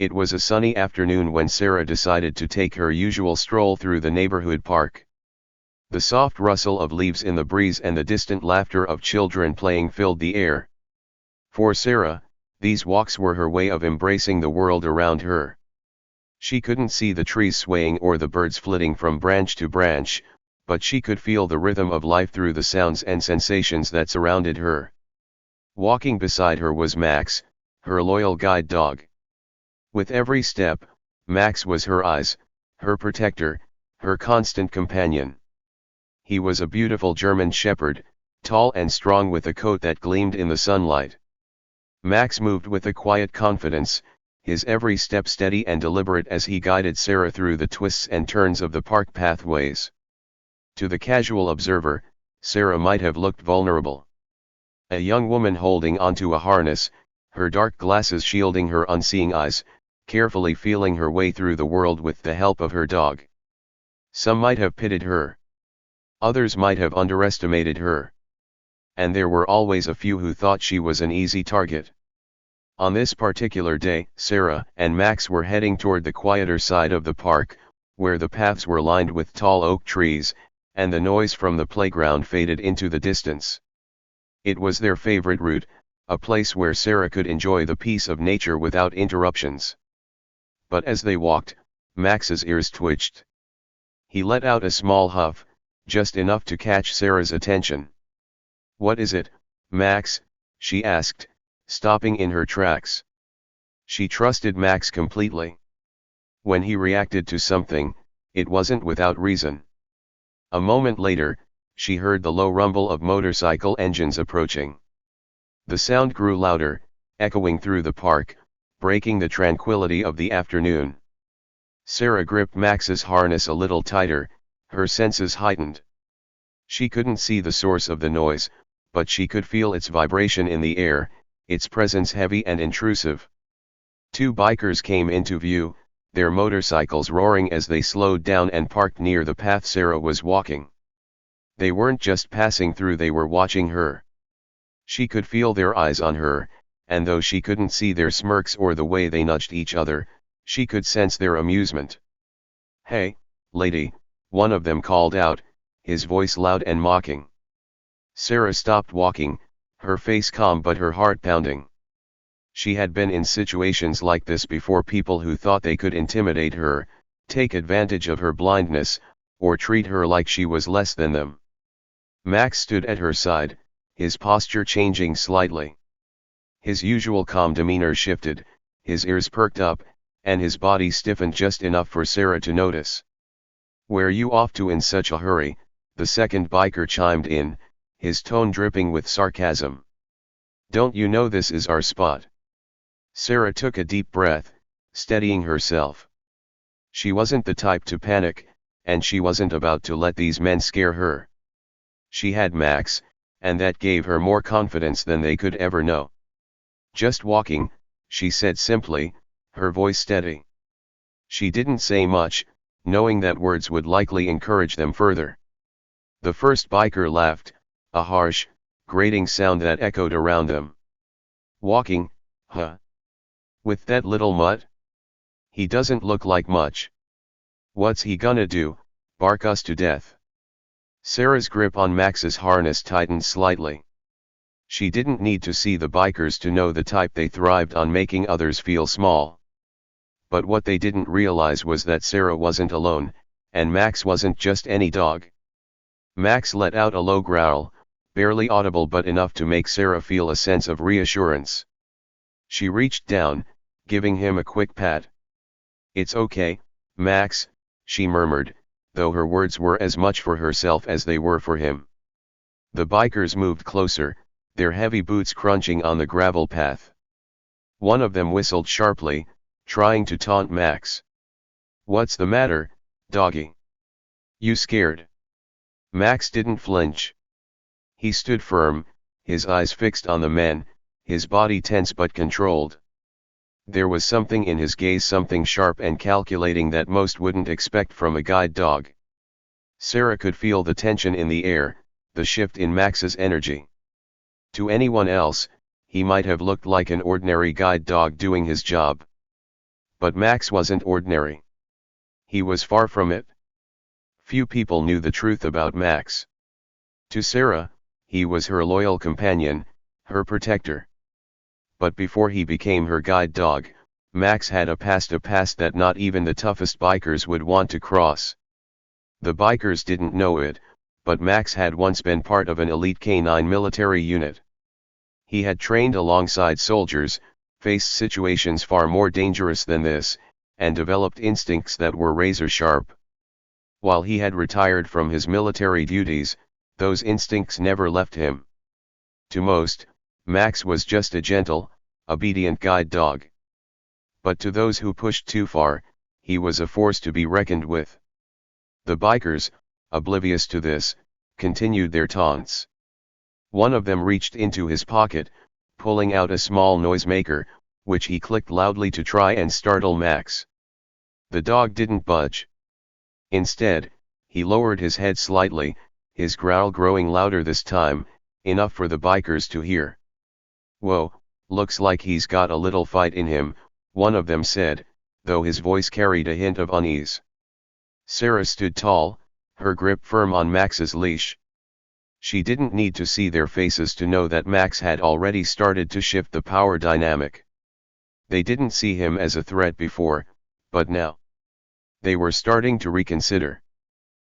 It was a sunny afternoon when Sarah decided to take her usual stroll through the neighborhood park. The soft rustle of leaves in the breeze and the distant laughter of children playing filled the air. For Sarah, these walks were her way of embracing the world around her. She couldn't see the trees swaying or the birds flitting from branch to branch, but she could feel the rhythm of life through the sounds and sensations that surrounded her. Walking beside her was Max, her loyal guide dog. With every step, Max was her eyes, her protector, her constant companion. He was a beautiful German shepherd, tall and strong with a coat that gleamed in the sunlight. Max moved with a quiet confidence, his every step steady and deliberate as he guided Sarah through the twists and turns of the park pathways. To the casual observer, Sarah might have looked vulnerable. A young woman holding onto a harness, her dark glasses shielding her unseeing eyes, carefully feeling her way through the world with the help of her dog. Some might have pitied her. Others might have underestimated her. And there were always a few who thought she was an easy target. On this particular day, Sarah and Max were heading toward the quieter side of the park, where the paths were lined with tall oak trees, and the noise from the playground faded into the distance. It was their favorite route, a place where Sarah could enjoy the peace of nature without interruptions. But as they walked, Max's ears twitched. He let out a small huff, just enough to catch Sarah's attention. "What is it, Max?" she asked, stopping in her tracks. She trusted Max completely. When he reacted to something, it wasn't without reason. A moment later, she heard the low rumble of motorcycle engines approaching. The sound grew louder, echoing through the park, breaking the tranquility of the afternoon. Sarah gripped Max's harness a little tighter, her senses heightened. She couldn't see the source of the noise, but she could feel its vibration in the air, its presence heavy and intrusive. Two bikers came into view, their motorcycles roaring as they slowed down and parked near the path Sarah was walking. They weren't just passing through, they were watching her. She could feel their eyes on her, and though she couldn't see their smirks or the way they nudged each other, she could sense their amusement. "Hey, lady," one of them called out, his voice loud and mocking. Sarah stopped walking, her face calm but her heart pounding. She had been in situations like this before, people who thought they could intimidate her, take advantage of her blindness, or treat her like she was less than them. Max stood at her side, his posture changing slightly. His usual calm demeanor shifted, his ears perked up, and his body stiffened just enough for Sarah to notice. "Where you off to in such a hurry?" the second biker chimed in, his tone dripping with sarcasm. "Don't you know this is our spot?" Sarah took a deep breath, steadying herself. She wasn't the type to panic, and she wasn't about to let these men scare her. She had Max, and that gave her more confidence than they could ever know. "Just walking," she said simply, her voice steady. She didn't say much, knowing that words would likely encourage them further. The first biker laughed, a harsh, grating sound that echoed around them. "Walking, huh? With that little mutt? He doesn't look like much. What's he gonna do, bark us to death?" Sarah's grip on Max's harness tightened slightly. She didn't need to see the bikers to know the type. They thrived on making others feel small. But what they didn't realize was that Sarah wasn't alone, and Max wasn't just any dog. Max let out a low growl, barely audible but enough to make Sarah feel a sense of reassurance. She reached down, giving him a quick pat. "It's okay, Max," she murmured, though her words were as much for herself as they were for him. The bikers moved closer, their heavy boots crunching on the gravel path. One of them whistled sharply, trying to taunt Max. "What's the matter, doggy? You scared?" Max didn't flinch. He stood firm, his eyes fixed on the men, his body tense but controlled. There was something in his gaze, something sharp and calculating that most wouldn't expect from a guide dog. Sarah could feel the tension in the air, the shift in Max's energy. To anyone else, he might have looked like an ordinary guide dog doing his job. But Max wasn't ordinary. He was far from it. Few people knew the truth about Max. To Sarah, he was her loyal companion, her protector. But before he became her guide dog, Max had a past that not even the toughest bikers would want to cross. The bikers didn't know it, but Max had once been part of an elite canine military unit. He had trained alongside soldiers, faced situations far more dangerous than this, and developed instincts that were razor sharp. While he had retired from his military duties, those instincts never left him. To most, Max was just a gentle, obedient guide dog. But to those who pushed too far, he was a force to be reckoned with. The bikers, oblivious to this, continued their taunts. One of them reached into his pocket, pulling out a small noisemaker, which he clicked loudly to try and startle Max. The dog didn't budge. Instead, he lowered his head slightly, his growl growing louder this time, enough for the bikers to hear. "Whoa, looks like he's got a little fight in him," one of them said, though his voice carried a hint of unease. Sarah stood tall, her grip firm on Max's leash. She didn't need to see their faces to know that Max had already started to shift the power dynamic. They didn't see him as a threat before, but now they were starting to reconsider.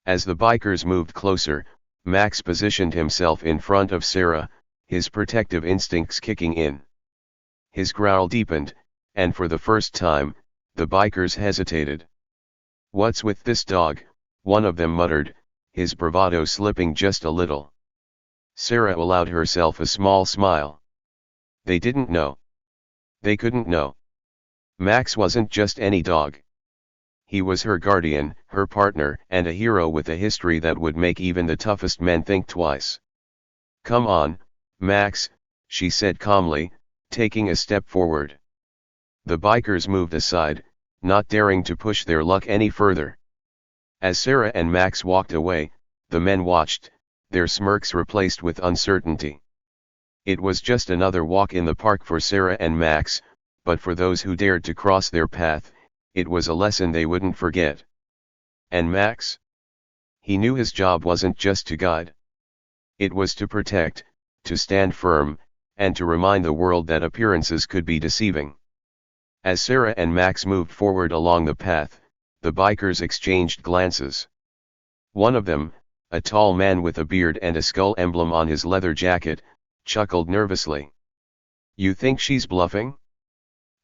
As the bikers moved closer, Max positioned himself in front of Sarah, his protective instincts kicking in. His growl deepened, and for the first time, the bikers hesitated. "What's with this dog?" one of them muttered, his bravado slipping just a little. Sarah allowed herself a small smile. They didn't know. They couldn't know. Max wasn't just any dog. He was her guardian, her partner, and a hero with a history that would make even the toughest men think twice. "Come on, Max," she said calmly, taking a step forward. The bikers moved aside, not daring to push their luck any further. As Sarah and Max walked away, the men watched, their smirks replaced with uncertainty. It was just another walk in the park for Sarah and Max, but for those who dared to cross their path, it was a lesson they wouldn't forget. And Max? He knew his job wasn't just to guide. It was to protect, to stand firm, and to remind the world that appearances could be deceiving. As Sarah and Max moved forward along the path, the bikers exchanged glances. One of them, a tall man with a beard and a skull emblem on his leather jacket, chuckled nervously. "You think she's bluffing?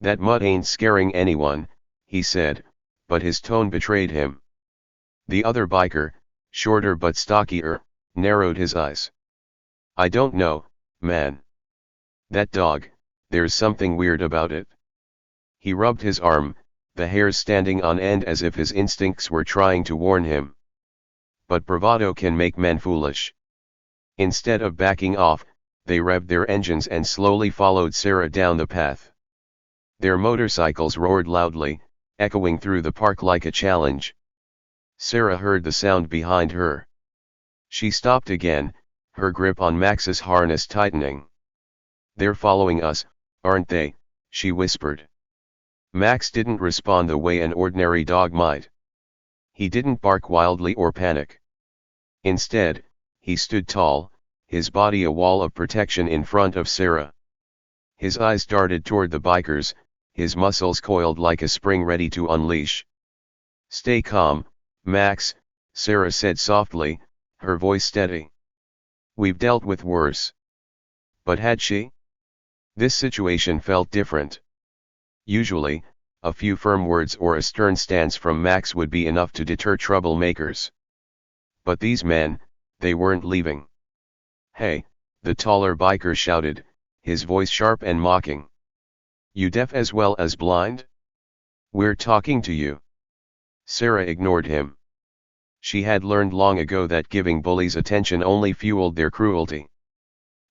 That mutt ain't scaring anyone," he said, but his tone betrayed him. The other biker, shorter but stockier, narrowed his eyes. "I don't know, man. That dog, there's something weird about it." He rubbed his arm, the hairs standing on end as if his instincts were trying to warn him. But bravado can make men foolish. Instead of backing off, they revved their engines and slowly followed Sarah down the path. Their motorcycles roared loudly, echoing through the park like a challenge. Sarah heard the sound behind her. She stopped again, her grip on Max's harness tightening. "They're following us, aren't they?" she whispered. Max didn't respond the way an ordinary dog might. He didn't bark wildly or panic. Instead, he stood tall, his body a wall of protection in front of Sarah. His eyes darted toward the bikers, his muscles coiled like a spring ready to unleash. "Stay calm, Max," Sarah said softly, her voice steady. "We've dealt with worse." But had she? This situation felt different. Usually, a few firm words or a stern stance from Max would be enough to deter troublemakers. But these men, they weren't leaving. "Hey," the taller biker shouted, his voice sharp and mocking. "You deaf as well as blind? We're talking to you." Sarah ignored him. She had learned long ago that giving bullies attention only fueled their cruelty.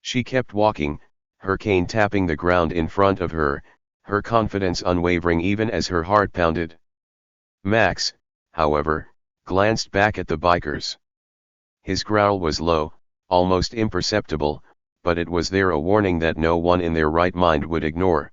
She kept walking, her cane tapping the ground in front of her, her confidence unwavering even as her heart pounded. Max, however, glanced back at the bikers. His growl was low, almost imperceptible, but it was there, a warning that no one in their right mind would ignore.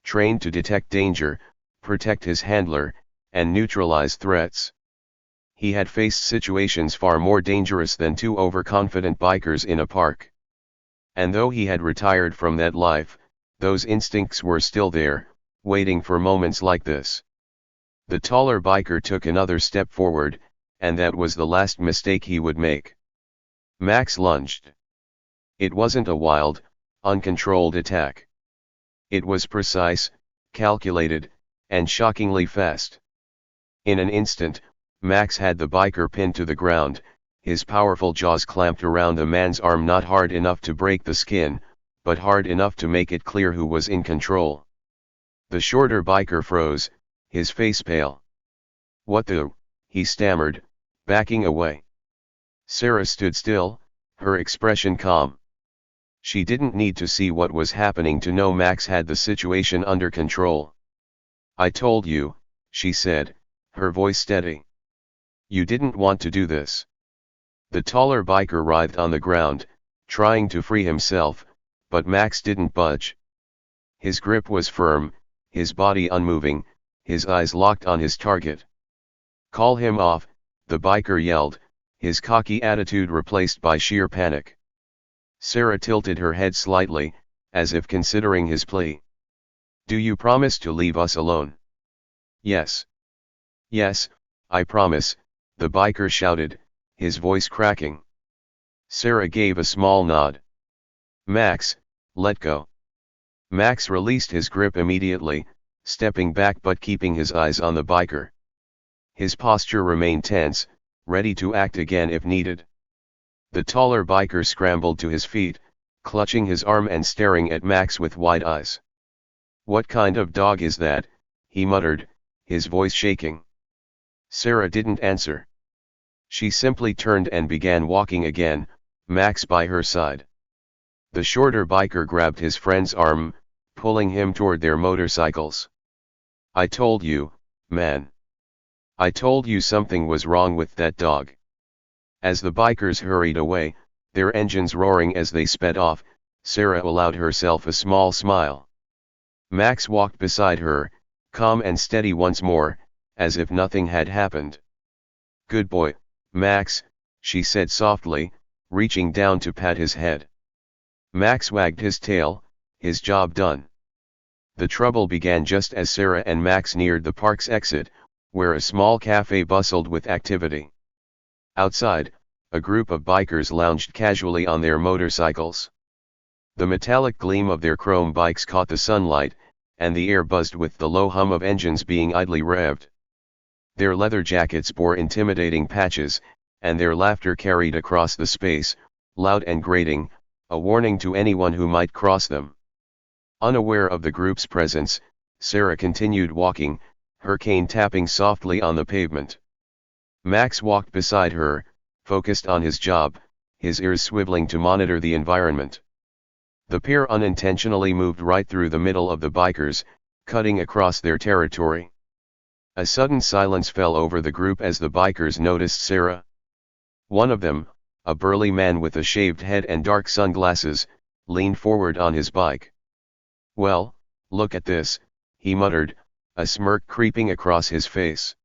trained to detect danger, protect his handler, and neutralize threats. He had faced situations far more dangerous than two overconfident bikers in a park. And though he had retired from that life, those instincts were still there, waiting for moments like this. The taller biker took another step forward, and that was the last mistake he would make. Max lunged. It wasn't a wild, uncontrolled attack. It was precise, calculated, and shockingly fast. In an instant, Max had the biker pinned to the ground, his powerful jaws clamped around the man's arm, not hard enough to break the skin, but hard enough to make it clear who was in control. The shorter biker froze, his face pale. "What the?" he stammered, backing away. Sarah stood still, her expression calm. She didn't need to see what was happening to know Max had the situation under control. "I told you," she said, her voice steady. "You didn't want to do this." The taller biker writhed on the ground, trying to free himself, but Max didn't budge. His grip was firm, his body unmoving, his eyes locked on his target. "Call him off," the biker yelled, his cocky attitude replaced by sheer panic. Sarah tilted her head slightly, as if considering his plea. "Do you promise to leave us alone?" "Yes. Yes, I promise," the biker shouted, his voice cracking. Sarah gave a small nod. "Max, let go." Max released his grip immediately, stepping back but keeping his eyes on the biker. His posture remained tense, ready to act again if needed. The taller biker scrambled to his feet, clutching his arm and staring at Max with wide eyes. "What kind of dog is that?" he muttered, his voice shaking. Sarah didn't answer. She simply turned and began walking again, Max by her side. The shorter biker grabbed his friend's arm, pulling him toward their motorcycles. "I told you, man. I told you something was wrong with that dog." As the bikers hurried away, their engines roaring as they sped off, Sarah allowed herself a small smile. Max walked beside her, calm and steady once more, as if nothing had happened. "Good boy, Max," she said softly, reaching down to pat his head. Max wagged his tail, his job done. The trouble began just as Sarah and Max neared the park's exit, where a small cafe bustled with activity. Outside, a group of bikers lounged casually on their motorcycles. The metallic gleam of their chrome bikes caught the sunlight, and the air buzzed with the low hum of engines being idly revved. Their leather jackets bore intimidating patches, and their laughter carried across the space, loud and grating, a warning to anyone who might cross them. Unaware of the group's presence, Sarah continued walking, her cane tapping softly on the pavement. Max walked beside her, focused on his job, his ears swiveling to monitor the environment. The pair unintentionally moved right through the middle of the bikers, cutting across their territory. A sudden silence fell over the group as the bikers noticed Sarah. One of them, a burly man with a shaved head and dark sunglasses, leaned forward on his bike. "Well, look at this," he muttered, a smirk creeping across his face.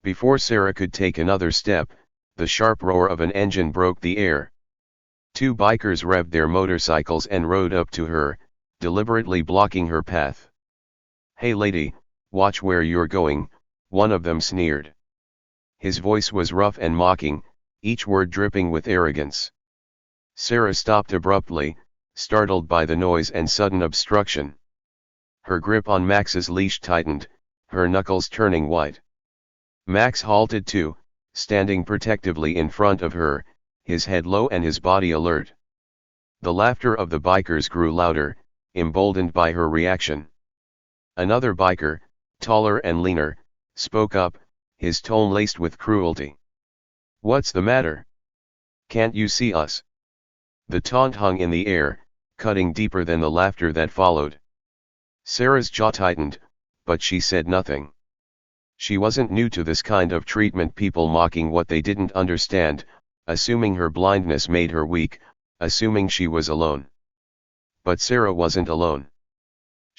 Before Sarah could take another step, the sharp roar of an engine broke the air. Two bikers revved their motorcycles and rode up to her, deliberately blocking her path. "Hey lady, watch where you're going," one of them sneered. His voice was rough and mocking, each word dripping with arrogance. Sarah stopped abruptly, startled by the noise and sudden obstruction. Her grip on Max's leash tightened, her knuckles turning white. Max halted too, standing protectively in front of her, his head low and his body alert. The laughter of the bikers grew louder, emboldened by her reaction. Another biker, taller and leaner, spoke up, his tone laced with cruelty. "What's the matter? Can't you see us?" The taunt hung in the air, cutting deeper than the laughter that followed. Sarah's jaw tightened, but she said nothing. She wasn't new to this kind of treatment, people mocking what they didn't understand, assuming her blindness made her weak, assuming she was alone. But Sarah wasn't alone.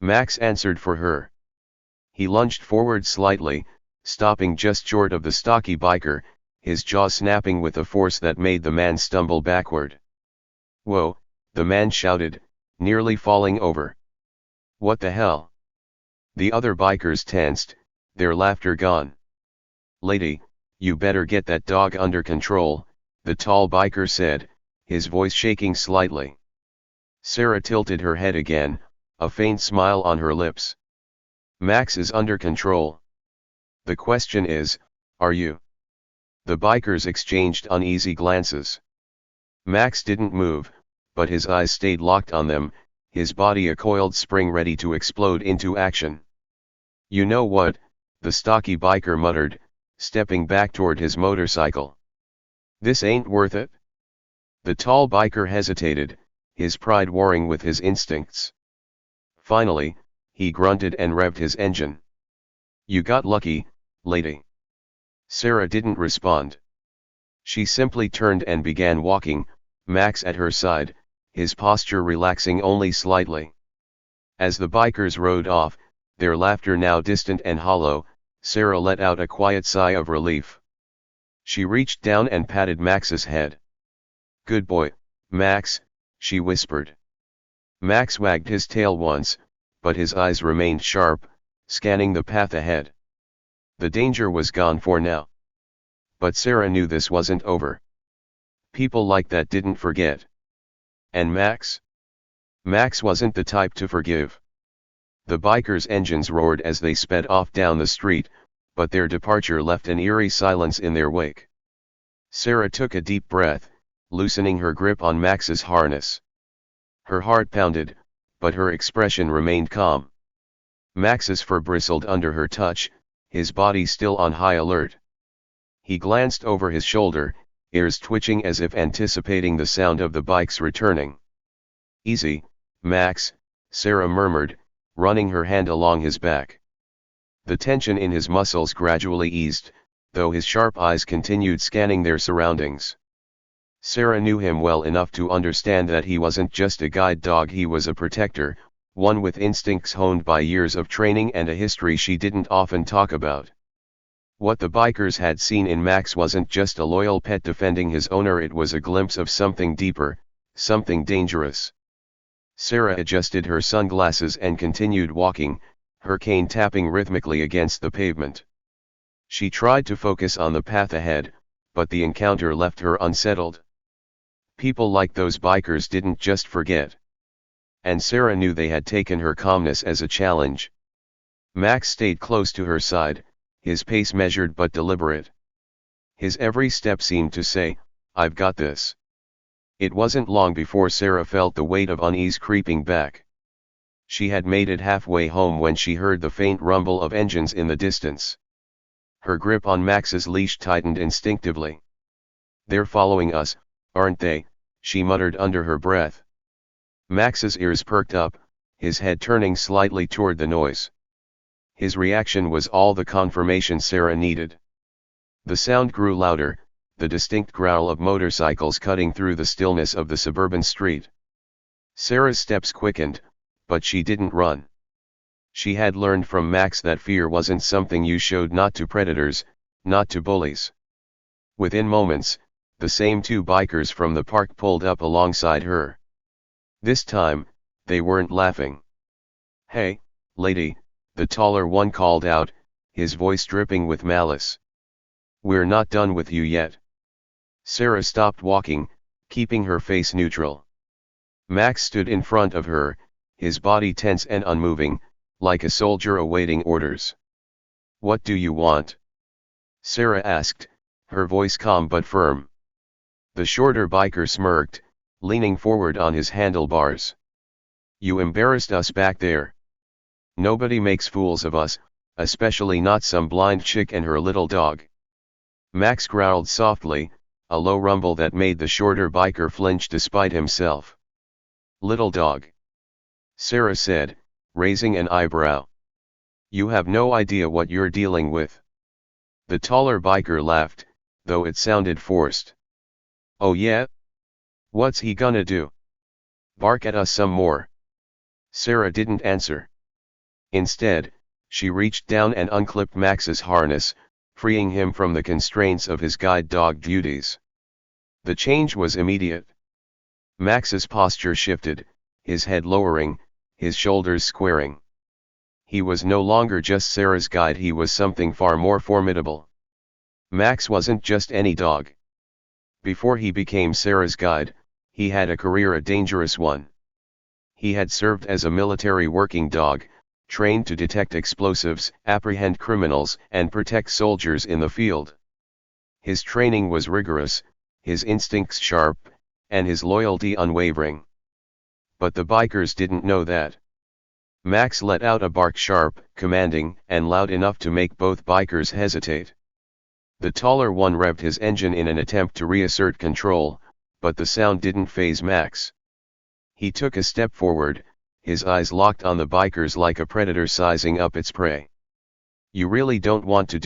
Max answered for her. He lunged forward slightly, stopping just short of the stocky biker, his jaw snapping with a force that made the man stumble backward. "Whoa," the man shouted, nearly falling over. "What the hell?" The other bikers tensed, their laughter gone. "Lady, you better get that dog under control," the tall biker said, his voice shaking slightly. Sarah tilted her head again, a faint smile on her lips. "Max is under control. The question is, are you?" The bikers exchanged uneasy glances. Max didn't move, but his eyes stayed locked on them, his body a coiled spring ready to explode into action. "You know what," the stocky biker muttered, stepping back toward his motorcycle. "This ain't worth it." The tall biker hesitated, his pride warring with his instincts. Finally, he grunted and revved his engine. "You got lucky, lady." Sarah didn't respond. She simply turned and began walking, Max at her side, his posture relaxing only slightly. As the bikers rode off, their laughter now distant and hollow, Sarah let out a quiet sigh of relief. She reached down and patted Max's head. "Good boy, Max," she whispered. Max wagged his tail once, but his eyes remained sharp, scanning the path ahead. The danger was gone for now. But Sarah knew this wasn't over. People like that didn't forget. And Max? Max wasn't the type to forgive. The bikers' engines roared as they sped off down the street, but their departure left an eerie silence in their wake. Sarah took a deep breath, loosening her grip on Max's harness. Her heart pounded, but her expression remained calm. Max's fur bristled under her touch, his body still on high alert. He glanced over his shoulder, ears twitching as if anticipating the sound of the bikes returning. "Easy, Max," Sarah murmured, running her hand along his back. The tension in his muscles gradually eased, though his sharp eyes continued scanning their surroundings. Sarah knew him well enough to understand that he wasn't just a guide dog, he was a protector, one with instincts honed by years of training and a history she didn't often talk about. What the bikers had seen in Max wasn't just a loyal pet defending his owner, it was a glimpse of something deeper, something dangerous. Sarah adjusted her sunglasses and continued walking, her cane tapping rhythmically against the pavement. She tried to focus on the path ahead, but the encounter left her unsettled. People like those bikers didn't just forget. And Sarah knew they had taken her calmness as a challenge. Max stayed close to her side, his pace measured but deliberate. His every step seemed to say, "I've got this." It wasn't long before Sarah felt the weight of unease creeping back. She had made it halfway home when she heard the faint rumble of engines in the distance. Her grip on Max's leash tightened instinctively. "They're following us, aren't they?" she muttered under her breath. Max's ears perked up, his head turning slightly toward the noise. His reaction was all the confirmation Sarah needed. The sound grew louder, the distinct growl of motorcycles cutting through the stillness of the suburban street. Sarah's steps quickened, but she didn't run. She had learned from Max that fear wasn't something you showed not to predators, not to bullies. Within moments, the same two bikers from the park pulled up alongside her. This time, they weren't laughing. "Hey, lady," the taller one called out, his voice dripping with malice. "We're not done with you yet." Sarah stopped walking, keeping her face neutral. Max stood in front of her, his body tense and unmoving, like a soldier awaiting orders. "What do you want?" Sarah asked, her voice calm but firm. The shorter biker smirked, leaning forward on his handlebars. "You embarrassed us back there. Nobody makes fools of us, especially not some blind chick and her little dog." Max growled softly, a low rumble that made the shorter biker flinch despite himself. "Little dog," Sarah said, raising an eyebrow. "You have no idea what you're dealing with." The taller biker laughed, though it sounded forced. "Oh yeah? What's he gonna do? Bark at us some more?" Sarah didn't answer. Instead, she reached down and unclipped Max's harness, freeing him from the constraints of his guide dog duties. The change was immediate. Max's posture shifted, his head lowering, his shoulders squaring. He was no longer just Sarah's guide, he was something far more formidable. Max wasn't just any dog. Before he became Sarah's guide, he had a career, a dangerous one. He had served as a military working dog, trained to detect explosives, apprehend criminals, and protect soldiers in the field. His training was rigorous, his instincts sharp, and his loyalty unwavering. But the bikers didn't know that. Max let out a bark, sharp, commanding, and loud enough to make both bikers hesitate. The taller one revved his engine in an attempt to reassert control, but the sound didn't faze Max. He took a step forward, his eyes locked on the bikers like a predator sizing up its prey. "You really don't want to do